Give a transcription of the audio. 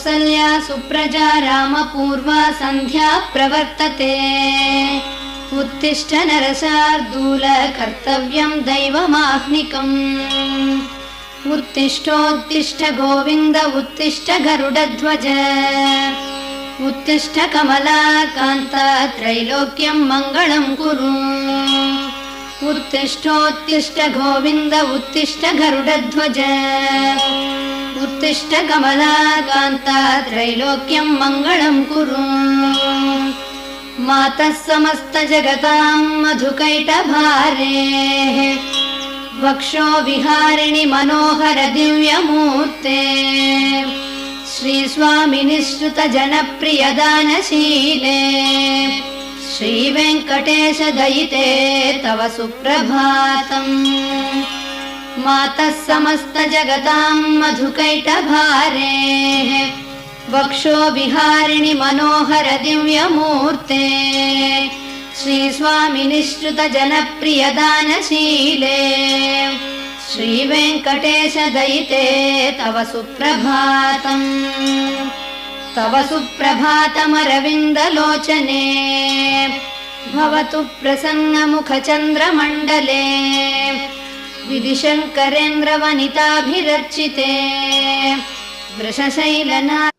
कौसल्या सुप्रजा रामपूर्वा सन्ध्या प्रवर्तते उत्तिष्ठ नरशार्दूल कर्तव्यं दैवमाह्निकम् उत्तिष्ठोत्तिष्ठ गोविन्द उत्तिष्ठ गरुडध्वज उत्तिष्ठ कमलाकान्त त्रैलोक्यं मङ्गलं कुरु उत्तिष्ठोत्तिष्ठ गोविन्द उत्तिष्ठ गरुडध्वज उत्तिष्ठ कमलाकान्त त्रैलोक्यं मङ्गलं कुरु मातः समस्त जगतां मधुकैटभारेः वक्षो विहारिणि मनोहर दिव्यमूर्ते श्रीस्वामिनिश्रुत जनप्रिय दानशीले श्रीवेङ्कटेश दयिते तव सुप्रभातम् मातः समस्त जगतां मधुकैटभारेः वक्षो विहारिणि मनोहर दिव्यमूर्ते श्रीस्वामिनिश्रुत जनप्रिय दानशीले श्रीवेङ्कटेश दयिते तव सुप्रभातम् तव सुप्रभातमरविन्दलोचने भवतु प्रसन्नमुखचन्द्रमण्डले विधिशङ्करेन्द्रवनिताभिरर्चिते वृषशैलनाथ